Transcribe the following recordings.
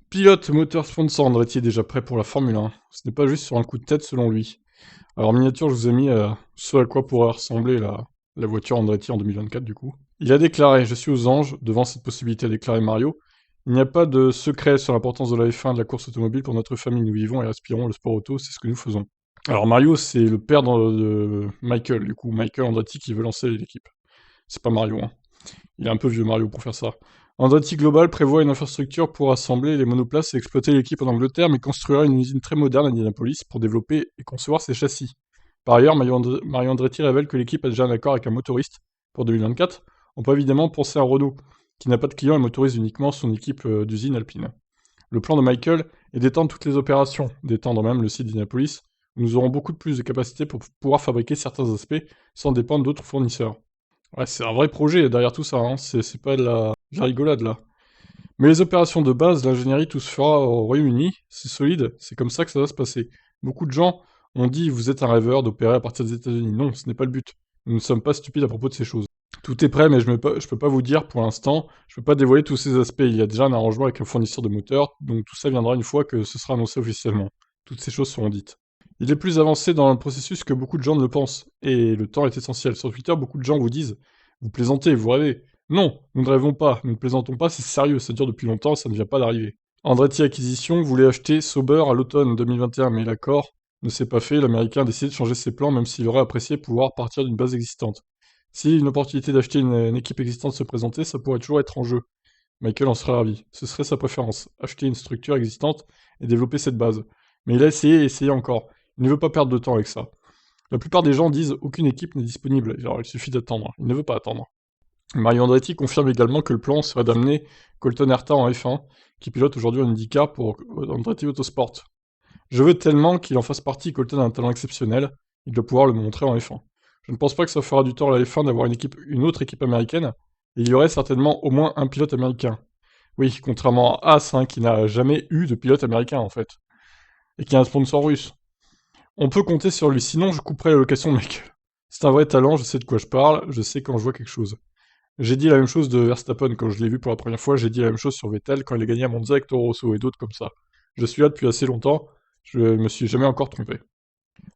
Pilote, moteur, sponsor, Andretti est déjà prêt pour la Formule 1. Ce n'est pas juste sur un coup de tête selon lui. Alors miniature, je vous ai mis ce à quoi pourrait ressembler la voiture Andretti en 2024 du coup. Il a déclaré: «Je suis aux anges» devant cette possibilité, a déclaré Mario. Il n'y a pas de secret sur l'importance de la F1 et de la course automobile pour notre famille. Nous vivons et respirons le sport auto, c'est ce que nous faisons. Alors Mario, c'est le père de Michael, du coup, Michael Andretti qui veut lancer l'équipe. C'est pas Mario, hein. Il est un peu vieux Mario pour faire ça. Andretti Global prévoit une infrastructure pour assembler les monoplaces et exploiter l'équipe en Angleterre, mais construira une usine très moderne à Indianapolis pour développer et concevoir ses châssis. Par ailleurs, Mario Andretti révèle que l'équipe a déjà un accord avec un motoriste pour 2024. On peut évidemment penser à Renault, qui n'a pas de clients et motorise uniquement son équipe d'usine alpine. Le plan de Michael est d'étendre toutes les opérations, d'étendre même le site d'Indianapolis, où nous aurons beaucoup plus de capacité pour pouvoir fabriquer certains aspects sans dépendre d'autres fournisseurs. Ouais, c'est un vrai projet derrière tout ça, hein. C'est pas de la rigolade là. Mais les opérations de base, l'ingénierie, tout se fera au Royaume-Uni, c'est solide, c'est comme ça que ça va se passer. Beaucoup de gens ont dit: vous êtes un rêveur d'opérer à partir des États-Unis. Non, ce n'est pas le but. Nous ne sommes pas stupides à propos de ces choses. Tout est prêt, mais je peux pas vous dire pour l'instant, je peux pas dévoiler tous ces aspects. Il y a déjà un arrangement avec un fournisseur de moteurs, donc tout ça viendra une fois que ce sera annoncé officiellement. Toutes ces choses seront dites. Il est plus avancé dans le processus que beaucoup de gens ne le pensent, et le temps est essentiel. Sur Twitter, beaucoup de gens vous disent: vous plaisantez, vous rêvez. Non, nous ne rêvons pas, nous ne plaisantons pas, c'est sérieux, ça dure depuis longtemps, ça ne vient pas d'arriver. Andretti Acquisition voulait acheter Sauber à l'automne 2021, mais l'accord ne s'est pas fait, l'Américain a décidé de changer ses plans même s'il aurait apprécié pouvoir partir d'une base existante. Si une opportunité d'acheter une équipe existante se présentait, ça pourrait toujours être en jeu. Michael en serait ravi. Ce serait sa préférence, acheter une structure existante et développer cette base. Mais il a essayé et essayé encore. Il ne veut pas perdre de temps avec ça. La plupart des gens disent aucune équipe n'est disponible, alors il suffit d'attendre. Il ne veut pas attendre. Mario Andretti confirme également que le plan serait d'amener Colton Herta en F1, qui pilote aujourd'hui en IndyCar pour Andretti Autosport. Je veux tellement qu'il en fasse partie, Colton a un talent exceptionnel, il doit pouvoir le montrer en F1. Je ne pense pas que ça fera du tort à la F1 d'avoir une autre équipe américaine, et il y aurait certainement au moins un pilote américain. Oui, contrairement à Haas, hein, qui n'a jamais eu de pilote américain en fait, et qui a un sponsor russe. On peut compter sur lui, sinon je couperai la location de Michael. C'est un vrai talent, je sais de quoi je parle, je sais quand je vois quelque chose. J'ai dit la même chose de Verstappen quand je l'ai vu pour la première fois, j'ai dit la même chose sur Vettel quand il a gagné à Monza avec Toro Rosso et d'autres comme ça. Je suis là depuis assez longtemps, je me suis jamais encore trompé.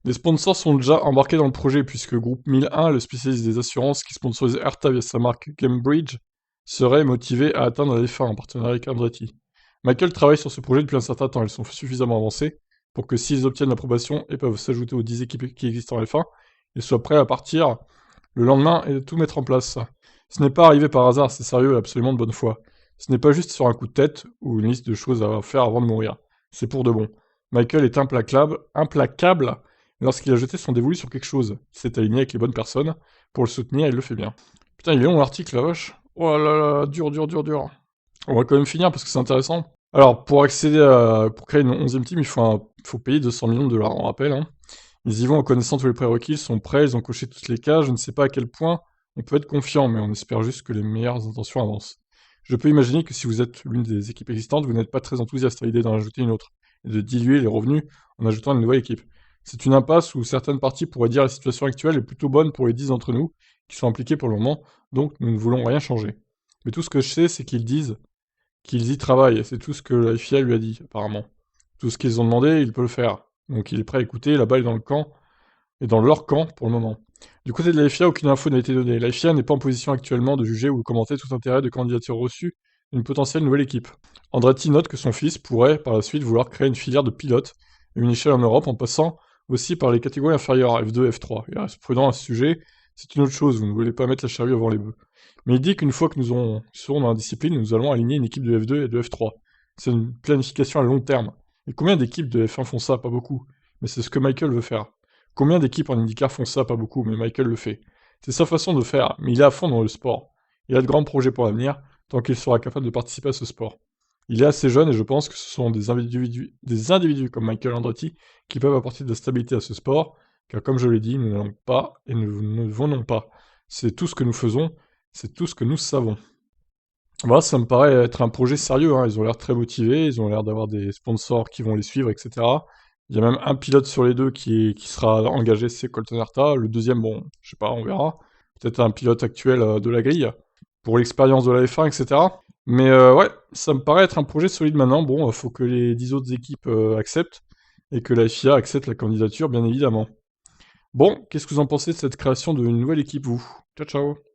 Les sponsors sont déjà embarqués dans le projet puisque Groupe 1001, le spécialiste des assurances qui sponsorise Hertha via sa marque Gamebridge, serait motivé à atteindre la F1 en partenariat avec Andretti. Michael travaille sur ce projet depuis un certain temps, ils sont suffisamment avancés pour que s'ils obtiennent l'approbation et peuvent s'ajouter aux 10 équipes qui existent en F1, ils soient prêts à partir le lendemain et tout mettre en place. Ce n'est pas arrivé par hasard, c'est sérieux et absolument de bonne foi. Ce n'est pas juste sur un coup de tête ou une liste de choses à faire avant de mourir. C'est pour de bon. Michael est implacable lorsqu'il a jeté son dévolu sur quelque chose. Il s'est aligné avec les bonnes personnes pour le soutenir et il le fait bien. Putain, il est long l'article, la vache. Oh là là, dur, dur, dur, dur. On va quand même finir parce que c'est intéressant. Alors, pour créer une 11e team, faut payer 200 millions de dollars, on rappelle, hein. Ils y vont en connaissant tous les prérequis, ils sont prêts, ils ont coché toutes les cases, je ne sais pas à quel point on peut être confiant, mais on espère juste que les meilleures intentions avancent. Je peux imaginer que si vous êtes l'une des équipes existantes, vous n'êtes pas très enthousiaste à l'idée d'en ajouter une autre, et de diluer les revenus en ajoutant une nouvelle équipe. C'est une impasse où certaines parties pourraient dire la situation actuelle est plutôt bonne pour les 10 d'entre nous, qui sont impliqués pour le moment, donc nous ne voulons rien changer. Mais tout ce que je sais, c'est qu'ils disent qu'ils y travaillent, et c'est tout ce que la FIA lui a dit, apparemment. Tout ce qu'ils ont demandé, il peut le faire. Donc il est prêt à écouter, la balle est dans le camp, et dans leur camp pour le moment. Du côté de la FIA, aucune info n'a été donnée. La FIA n'est pas en position actuellement de juger ou de commenter tout intérêt de candidature reçue d'une potentielle nouvelle équipe. Andretti note que son fils pourrait, par la suite, vouloir créer une filière de pilotes et une échelle en Europe en passant aussi par les catégories inférieures, F2, F3. Il reste prudent à ce sujet, c'est une autre chose, vous ne voulez pas mettre la charrue avant les bœufs. Mais il dit qu'une fois que serons dans la discipline, nous allons aligner une équipe de F2 et de F3. C'est une planification à long terme. Et combien d'équipes de F1 font ça? Pas beaucoup. Mais c'est ce que Michael veut faire. Combien d'équipes en IndyCar font ça? Pas beaucoup, mais Michael le fait. C'est sa façon de faire, mais il est à fond dans le sport. Il a de grands projets pour l'avenir, tant qu'il sera capable de participer à ce sport. Il est assez jeune et je pense que ce sont des individus comme Michael Andretti qui peuvent apporter de la stabilité à ce sport, car comme je l'ai dit, nous n'allons pas et nous ne venons pas. C'est tout ce que nous faisons, c'est tout ce que nous savons. Voilà, ça me paraît être un projet sérieux, hein. Ils ont l'air très motivés, ils ont l'air d'avoir des sponsors qui vont les suivre, etc. Il y a même un pilote sur les deux qui sera engagé, c'est Colton Herta. Le deuxième, bon, je sais pas, on verra. Peut-être un pilote actuel de la grille. pour l'expérience de la F1, etc. Mais ouais, ça me paraît être un projet solide maintenant. Bon, faut que les 10 autres équipes acceptent, et que la FIA accepte la candidature, bien évidemment. Bon, qu'est-ce que vous en pensez de cette création d'une nouvelle équipe, vous? Ciao, ciao.